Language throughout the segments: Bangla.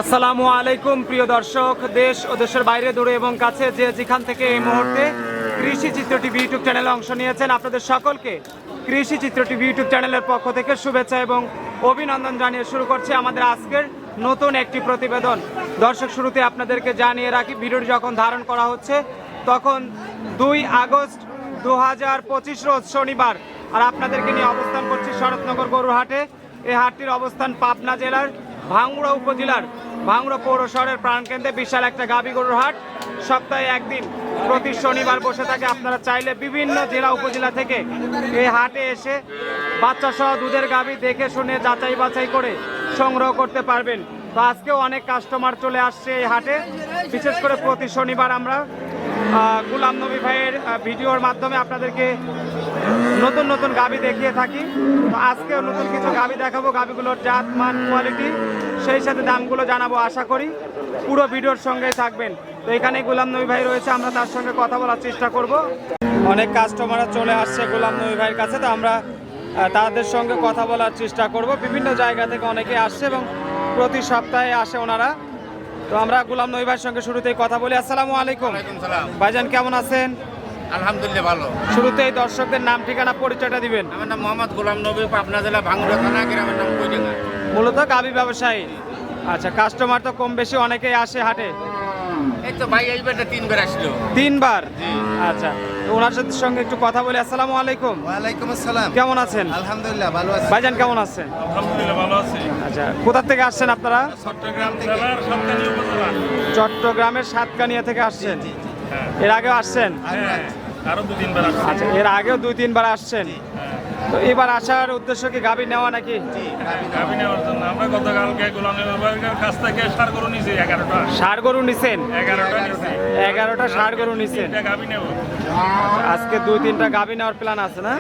আসসালামু আলাইকুম প্রিয় দর্শক, দেশ ও দেশের বাইরে দূরে এবং কাছে যে যেখান থেকে এই মুহূর্তে কৃষি চিত্র টিভি ইউটিউব চ্যানেলে অংশ নিয়েছেন, আপনাদের সকলকে কৃষি চিত্র টিভি ইউটিউব চ্যানেলের পক্ষ থেকে শুভেচ্ছা এবং অভিনন্দন জানিয়ে শুরু করছি আমাদের আজকের নতুন একটি প্রতিবেদন। দর্শক, শুরুতে আপনাদেরকে জানিয়ে রাখি, ভিডিওটি যখন ধারণ করা হচ্ছে তখন 2 আগস্ট 2025 রোজ শনিবার, আর আপনাদেরকে নিয়ে অবস্থান করছি শরৎনগর গরুর হাটে। এই হাটটির অবস্থান পাবনা জেলার ভাঙ্গুড়া উপজেলার ভাঙ্গুড়া পৌর শহরের প্রাণকেন্দ্রে বিশাল একটা গাভী গরুর হাট। সপ্তাহে একদিন প্রতি শনিবার বসে থাকে। আপনারা চাইলে বিভিন্ন জেলা উপজেলা থেকে এই হাটে এসে বাচ্চা সহ দুধের গাভী দেখে শুনে যাচাই বাছাই করে সংগ্রহ করতে পারবেন। তো আজকেও অনেক কাস্টমার চলে আসছে এই হাটে। বিশেষ করে প্রতি শনিবার আমরা গোলাম নবী ভাইয়ের ভিডিওর মাধ্যমে আপনাদেরকে নতুন নতুন গাভী দেখিয়ে থাকি। তো আজকেও নতুন কিছু গাভী দেখাবো, গাভীগুলোর জাত মান কোয়ালিটি সেই সাথে দামগুলো জানাবো। আশা করি পুরো ভিডিওর সঙ্গেই থাকবেন। তো এখানে গোলাম নবী ভাই রয়েছে, আমরা তার সঙ্গে কথা বলার চেষ্টা করব। অনেক কাস্টমাররা চলে আসছে গোলাম নবী ভাইয়ের কাছে, তো আমরা তাদের সঙ্গে কথা বলার চেষ্টা করব। বিভিন্ন জায়গা থেকে অনেকে আসছে এবং প্রতি সপ্তাহে আসে ওনারা। তো আমরা গোলাম নবী ভাইয়ের সঙ্গে শুরুতেই কথা বলি। আসসালামু আলাইকুম ভাইজান, কেমন আছেন? আলহামদুলিল্লাহ ভালো। শুরুতেই দর্শকদের নাম ঠিকানা পরিচয়টা দিবেন। আমার নাম মোহাম্মদ গোলাম নবী, পাবনা জেলা ভাঙ্গুড়া থানা, গ্রামের নাম কইডাঙ্গা। মূলত গাভী ব্যবসায়ী। আচ্ছা, কাস্টমার তো কম বেশি অনেকেই আসে হাটে। এই তো ভাই এইবার 3 বার আসলো। 3 বার? আচ্ছা, তো ওনার সঙ্গে একটু কথা বলি। আসসালামু আলাইকুম। ওয়ালাইকুম আসসালাম। কেমন আছেন? আলহামদুলিল্লাহ ভালো আছি। ভাইজান কেমন আছেন? আলহামদুলিল্লাহ ভালো আছি। আচ্ছা, কোথা থেকে আসছেন আপনারা? চট্টগ্রাম জেলার সাতকানিয়া উপজেলা। চট্টগ্রামের সাতকানিয়া থেকে আসছেন? এর আগেও আসছেন? হ্যাঁ, আরো 2-3 বার আসছি। আচ্ছা, এর আগেও 2-3 বার আসছেন। তো এবার আসার উদ্দেশ্য কি গাভী নেওয়া নাকি? গাভী নেওয়ার জন্য আমরা গতকালকে গোলাম নবীর কাছ থেকে ষাঁড় গরু নিয়েছি 11টা। ষাঁড় গরু নিছেন? 11টা নিয়েছি। 11টা ষাঁড় গরু নিছেন। 3টা গাভী নেব। আজকে 2-3টা গাভী নেওয়ার প্ল্যান আছে না?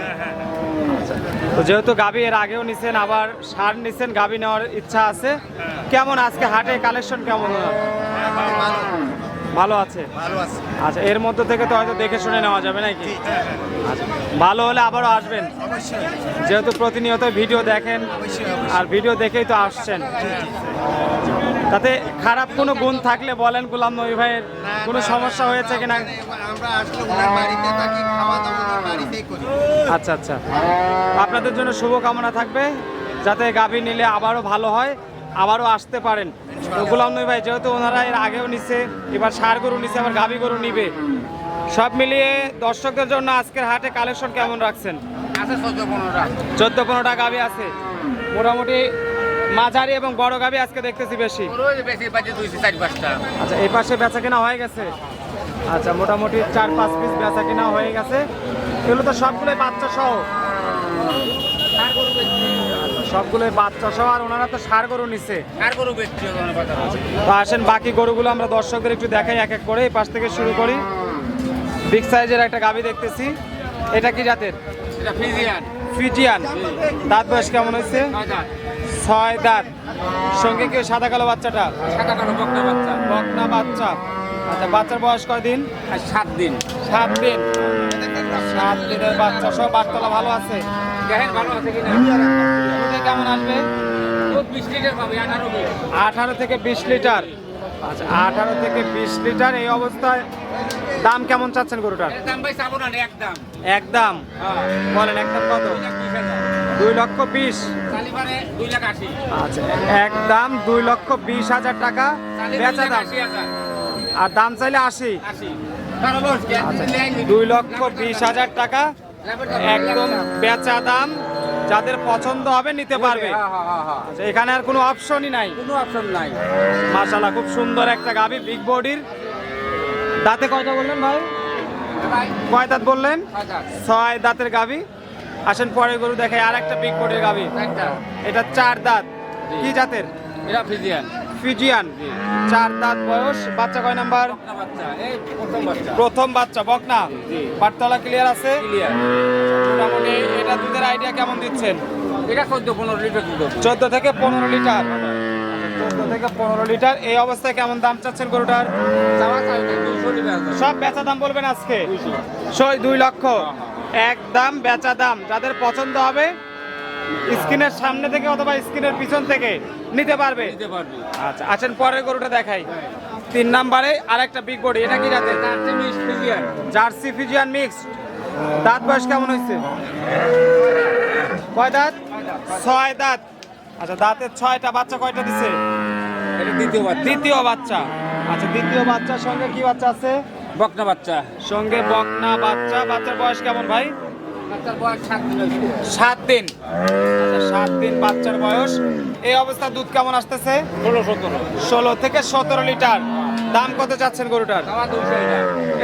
তো যেহেতু গাভী এর আগেও নিছেন, আবার ষাঁড় নিছেন, গাভী নেওয়ার ইচ্ছা আছে। কেমন আজকে হাটে কালেকশন কেমন? ভালো আছে? ভালো আছি। আচ্ছা, এর মধ্যে থেকে তো হয়তো দেখে শুনে নেওয়া যাবে নাকি? আচ্ছা, ভালো হলে আবারও আসবেন, অবশ্যই যেহেতু প্রতিনিয়ত ভিডিও দেখেন আর ভিডিও দেখেই তো আসছেন। তাতে খারাপ কোনো গুণ থাকলে বলেন গোলাম নবী ভাইয়ের, কোনো সমস্যা হয়েছে কিনা? আমরা আসলে ওনার বাড়িতে থাকি, খাওয়া দাওয়া ওনার বাড়িতেই করি। আচ্ছা আচ্ছা, আপনাদের জন্য শুভকামনা থাকবে, যাতে গাভী নিলে আবারও ভালো হয়, আবারও আসতে পারেন। তো গোলাম নবী ভাই, যেহেতু ওনারা এর আগেও নিছে, এবার ষাঁড় গরু নিছে, আবার গাভী গরু নিবে, সব মিলিয়ে দর্শকদের জন্য আজকের হাটে কালেকশন কেমন রাখছেন? আছে 14-15টা। 14-15টা গাভী আছে। মোটামুটি মাঝারি এবং বড় গাভী আজকে দেখতেছি বেশি। রোজ বেশি বাজে 2-4-5টা। আচ্ছা, এই পাশে বেচা কেনা হয়ে গেছে? আচ্ছা, মোটামুটি 4-5 পিস বেচা কেনা হয়ে গেছে। এগুলো তো সবগুলোই বাচ্চা সহ? সবগুলোই বাচ্চা সহ, আর ওনারা তো ষাঁড় গরু নিচ্ছে। আর গরু বেচছি ওখানে কথা। তো আসেন বাকি গরুগুলো আমরা দর্শকদের একটু দেখাই এক এক করে। এই পাশ থেকে শুরু করি। বিগ সাইজের একটা গাভী দেখতেছি, এটা কি জাতের? এটা ফিজিয়ান। ফ্রিজিয়ান। দাঁত বয়স কেমন হয়েছে? 6 দাঁত। সঙ্গে কেউ সাদা কালো বাচ্চাটা? সাদা কালো বকনা বাচ্চা। বকনা বাচ্চা। আচ্ছা, বাচ্চার বয়স কয়দিন? আর 7 দিন। 7 দিন। 7 দিনের বাচ্চা সব। বাটতলা ভালো আছে? দেখেন ভালো আছে কিনা। দুধে কেমন আসবে? দুধ 20 লিটার পাবে, 18 18 থেকে 20 লিটার। আচ্ছা, 18 থেকে 20 লিটার। এই অবস্থায় দাম কেমন চাচ্ছেন গরুটার? এর দাম ভাই চাবো না, একদম। একদম হ্যাঁ, বলেন, একদম কত? 2,20,000। তালিবানে 2,80,000। আচ্ছা, একদম 2,20,000 টাকা বেচা দাম, আর দাম চাইলে 80। 80 তার বস কি আচ্ছা, 2,20,000 টাকা একদম বেচা দাম। যাদের পছন্দ হবে নিতে পারবে। আচ্ছা, এখানে আর কোনো অপশনই নাই? কোনো অপশন নাই। মাশাআল্লাহ, খুব সুন্দর একটা গাভী, বিগ বডির। দাঁতে কয়টা বললেন ভাই? কয় দাঁত বললেন? 6 দাঁতের গাভী। আসেন পরে গরু দেখাই, আর একটা বিগ বডির গাভী। এটা 4 দাঁত। কি জাতের? এটা ফিজিয়ান। ফিজিয়ান। 4 দাঁত বয়স। বাচ্চা কয় নাম্বার? বাচ্চা এই প্রথম বাচ্চা। প্রথম বাচ্চা। বকনা? বাটতলা ক্লিয়ার আছে? ক্লিয়ার। মোটামুটি এটা দুধের আইডিয়া কেমন দিচ্ছেন? এটা 14-15 লিটার দুধ। 14 থেকে 15 লিটার। 14 থেকে 15 লিটার। এই অবস্থায় কেমন দাম চাচ্ছেন গরুটার? চাওয়া চাই 200 লিটার। সব বেচা দাম বলবেন আজকে? 2 লক্ষ একদম বেচা দাম। যাদের পছন্দ হবে স্ক্রিনের সামনে থেকে অথবা স্ক্রিনের পিছন থেকে নিতে পারবে। দিতে পারবে। আচ্ছা আসেন পরের গরুটা দেখাই। 3 নম্বরে আরেকটা বিগ বডি, এটা কি জাতের? Jersey mix Friesian. Jersey Friesian mixed. দাঁত বয়স কেমন হয়েছে? কয় দাঁত? 6 দাঁত। আচ্ছা দাঁতের 6টা, বাচ্চা কয়টা দিছে? এটা দ্বিতীয় বাচ্চা। দ্বিতীয় বাচ্চা। আচ্ছা দ্বিতীয় বাচ্চার সঙ্গে কি বাচ্চা আছে? বকনা বাচ্চা। সঙ্গে বকনা বাচ্চা। বাচ্চার বয়স কেমন ভাই? বাচ্চার বয়স 7 দিন হয়েছে। 7 দিন। আচ্ছা 7 দিন বাচ্চার বয়স। এই অবস্থা দুধ কেমন আসতেছে? 16-17। 16 থেকে 17 লিটার। দাম কত চাচ্ছেন গরুটার? খাওয়া 200 এটা।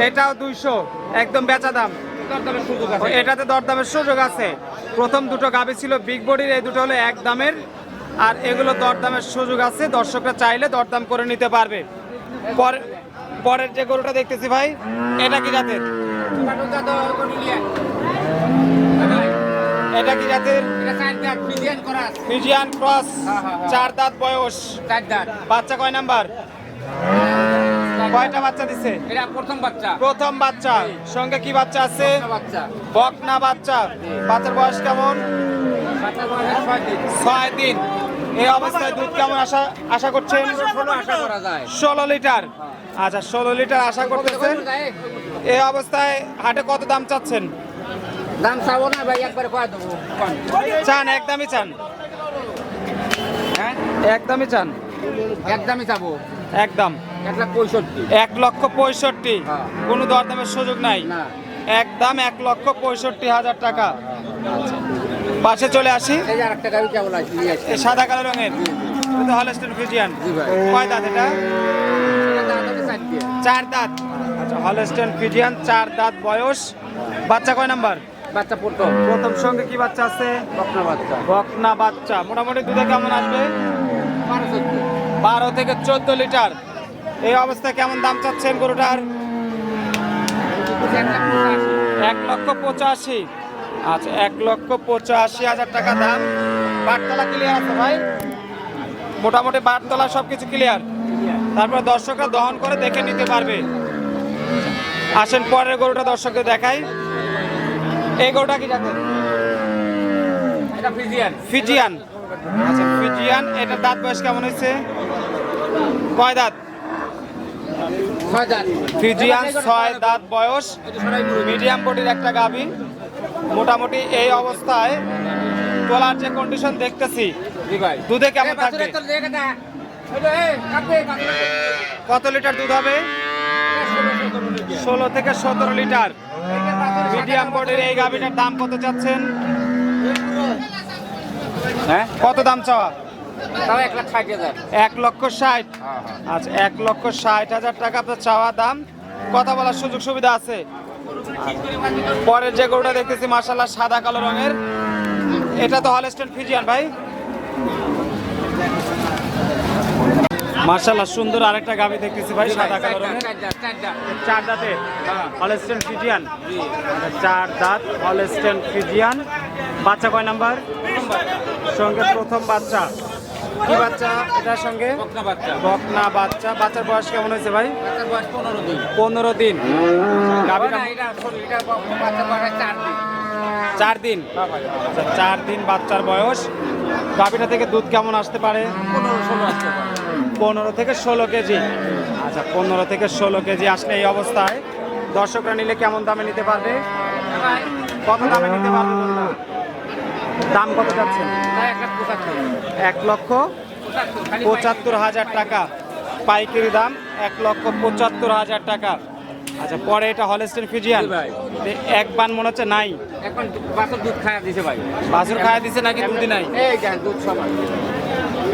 এটাও 200, একদম বেচা দাম। দরদামের সুযোগ আছে। এটাতে দরদামের সুযোগ আছে। প্রথম দুটো গাভী ছিল বিগ বডির, এই দুটো হলো এক দামের, আর এগুলো দরদামের সুযোগ আছে। দর্শকরা চাইলে দরদাম করে নিতে পারবে। পরের যে গরুটা দেখতেছি ভাই, এটা কি জাতের? এটা কি জাতের? এটা 4 দাঁত ফিজিয়ান করা আছে। Friesian cross. হ্যাঁ, হ্যাঁ, হ্যাঁ। 4 দাঁত বয়স। 4 দাঁত। বাচ্চা কয় নাম্বার? কয়টা বাচ্চা দিছে? এটা প্রথম বাচ্চা। প্রথম বাচ্চা। সঙ্গে কি বাচ্চা আছে? বকনা বাচ্চা। বকনা বাচ্চা। বাচ্চার বয়স কেমন? বাচ্চার বয়স 6 দিন। 6 দিন। এই অবস্থায় দুধ কেমন আশা করছেন? 16 আশা করা যায়। 16 লিটার। আচ্ছা 16 লিটার আশা করতেছেন। এই অবস্থায় হাটে কত দাম চাচ্ছেন? দাম চাবো না ভাই, একবারে কয় দেবো। চান একদমই চান? হ্যাঁ একদমই চান? একদমই চাবো। একদম 1,65,000। 1,65,000। হ্যাঁ। কোনো দরদামের সুযোগ নাই? না। একদম 1,65,000 টাকা। পাশে চলে আসি। এই যে আরেকটা গাড়ি কেবল আসছে নিয়ে আসছে। এই সাদা কালো রঙের হলস্টেইন ফ্রিজিয়ান। জি ভাই। কয় দাঁত এটা? এটা দাঁত হচ্ছে 4 দিয়ে। 4 দাঁত। আচ্ছা হলস্টেইন ফ্রিজিয়ান 4 দাঁত বয়স। বাচ্চা কয় নাম্বার? বাচ্চা প্রথম। প্রথম সঙ্গে কি বাচ্চা আছে? বকনা বাচ্চা। বকনা বাচ্চা। মোটামুটি দুধে কেমন আসবে? 12-14। 12 থেকে 14 লিটার। এই অবস্থায় কেমন দাম চাচ্ছেন গরুটার? 1,85,000। আচ্ছা 1,85,000 টাকা দাম। বাটতলা ক্লিয়ার আছে ভাই? মোটামুটি বাটতলা সবকিছু ক্লিয়ার। তারপর দর্শকরা দহন করে দেখে নিতে পারবে। আসেন পরের গরুটা দর্শকদের দেখাই। এই গরুটা কি জাতের? এটা ফিজিয়ান। ফিজিয়ান। আচ্ছা ফিজিয়ান। এটার দাঁত বয়স কেমন হয়েছে? কয় দাঁত? 6 দাঁত। ফিজিয়ান 6 দাঁত বয়স। মিডিয়াম বডির একটা গাভী। মোটামুটি এই অবস্থায় তোলার যে কন্ডিশন দেখতেছি, জি ভাই। দুধে কেমন থাকবে? কত লিটার দুধ হবে? 16 থেকে 17 লিটার। মিডিয়াম বডির এই গাভীটার দাম কত চাচ্ছেন? হ্যাঁ কত দাম চাওয়া? তাও 1,60,000। 1,60,000। আচ্ছা 1,60,000 টাকা আপনার চাওয়া দাম। কথা বলার সুযোগ সুবিধা আছে। পরের যে গরুটা দেখতেছি মাশাআল্লাহ সাদা কালো রঙের, এটা তো হলস্টেইন ফ্রিজিয়ান ভাই। মাশাআল্লাহ সুন্দর আরেকটা গাভী দেখতেছি ভাই সাদা কালো রঙের। 4 দাঁতে হলস্টেইন ফ্রিজিয়ান। 4 দাঁত হলস্টেইন ফ্রিজিয়ান। বাচ্চা কয় নাম্বার? সঙ্গে প্রথম বাচ্চা। কি বাচ্চা এটার সঙ্গে? বকনা বাচ্চা। বকনা বাচ্চা। বাচ্চার বয়স কেমন হয়েছে ভাই? বাচ্চার বয়স 15 দিন। 15 দিন। গাভীটা এটা বাচ্চার বয়স 4 দিন। 4 দিন। আচ্ছা 4 দিন বাচ্চার বয়স। গাভীটা থেকে দুধ কেমন আসতে পারে? 15-16 আসতে পারে। 15 থেকে 16 কেজি। আচ্ছা 15 থেকে 16 কেজি আসলে এই অবস্থায় দর্শকরা নিলে কেমন দামে নিতে পারবে? কত দামে নিতে পারবে বলুন? দাম কত যাচ্ছেন? 1,75,000। 1,75,000 টাকা পাইকারি দাম। 1,75,000 টাকা। আচ্ছা পরে এটা হলস্টেইন ফ্রিজিয়ান। জি ভাই। এক বান মনে হচ্ছে নাই। এখন বাছুর দুধ খায়া দিছে ভাই। বাছুর খাওয়া দিছে নাকি দুধই নাই? এই দেখেন দুধ সমান।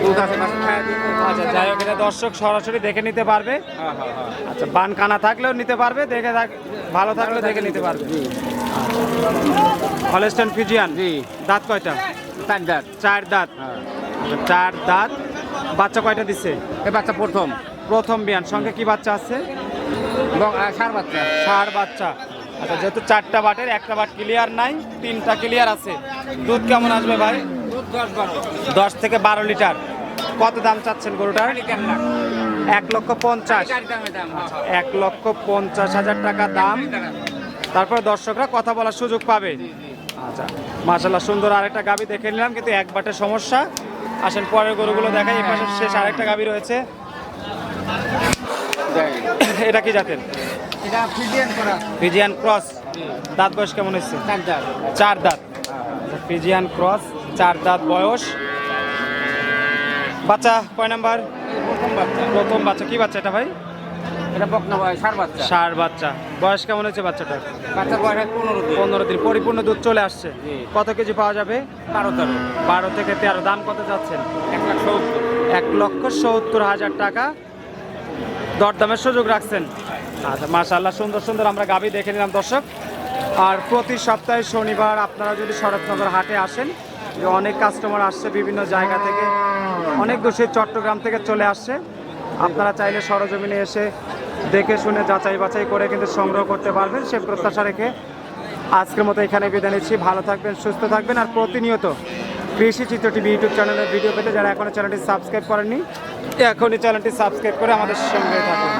দুধ আছে বাছুর খায়া দিছে। আচ্ছা যাই হোক এটা দর্শক সরাসরি দেখে নিতে পারবে। হ্যাঁ হ্যাঁ হ্যাঁ। আচ্ছা বান কানা থাকলেও নিতে পারবে, দেখে ভালো থাকলেও দেখে নিতে পারবে। Holstein Friesian. জি। দাঁত কয়টা? 4 দাঁত। 4 দাঁত। হ্যাঁ। 4 দাঁত। বাচ্চা কয়টা দিচ্ছে? এই বাচ্চা প্রথম। প্রথম বিয়ান। সঙ্গে কি বাচ্চা আছে? ষাঁড় বাচ্চা। ষাঁড় বাচ্চা। আচ্ছা যেহেতু 4টা বাটের, একটা বাট ক্লিয়ার নাই, 3টা ক্লিয়ার আছে। দুধ কেমন আসবে ভাই? দুধ 10-12। 10 থেকে 12 লিটার। কত দাম চাচ্ছেন গরুটার? 1,50,000। 1,50,000 টাকা দাম। তারপর দর্শকরা কথা বলার সুযোগ পাবে। আচ্ছা, মাশাআল্লাহ সুন্দর আরেকটা গাভী দেখে নিলাম, কিন্তু এক বাটের সমস্যা। আসেন পরের গরুগুলো দেখাই। এই পাশে শেষ আরেকটা গাভী রয়েছে। এটা কি জাতের? এটা ফিজিয়ান করা ফ্রিজিয়ান ক্রস। দাঁত বয়স কেমন হচ্ছে? 4 দাঁত। 4 দাঁত। ফ্রিজিয়ান ক্রস, 4 দাঁত বয়স। বাচ্চা কয় নাম্বার? প্রথম বাচ্চা। প্রথম বাচ্চা। কি বাচ্চা এটা ভাই? এটা বকনা ভাই সার বাচ্চা। ষাঁড় বাচ্চা। বয়স কেমন হচ্ছে বাচ্চাটার? বাচ্চার বয়স 15 দিন। 15 দিন। পরিপূর্ণ দুধ চলে আসছে। জি। কত কেজি পাওয়া যাবে? 12 12 থেকে 13। দাম কত যাচ্ছেন? 170। 1,70,000 টাকা। দরদামের সুযোগ রাখছেন। আচ্ছা, মাশাআল্লাহ সুন্দর সুন্দর আমরা গাভী দেখে নিলাম দর্শক। আর প্রতি সপ্তাহে শনিবার আপনারা যদি শরৎনগর হাটে আসেন, যে অনেক কাস্টমার আসছে বিভিন্ন জায়গা থেকে, অনেক দূষে চট্টগ্রাম থেকে চলে আসছে। আপনারা চাইলে সরজমিনে এসে দেখে শুনে যাচাই বাছাই করে কিন্তু সংগ্রহ করতে পারবেন। সে প্রত্যাশা রেখে আজকের মতো এখানে বিদায় নিচ্ছি। ভালো থাকবেন, সুস্থ থাকবেন। আর প্রতিনিয়ত কৃষি চিত্র টিভি ইউটিউব চ্যানেলের ভিডিও পেতে যারা এখনো চ্যানেলটি সাবস্ক্রাইব করেননি, এখনই চ্যানেলটি সাবস্ক্রাইব করে আমাদের সঙ্গে থাকুন।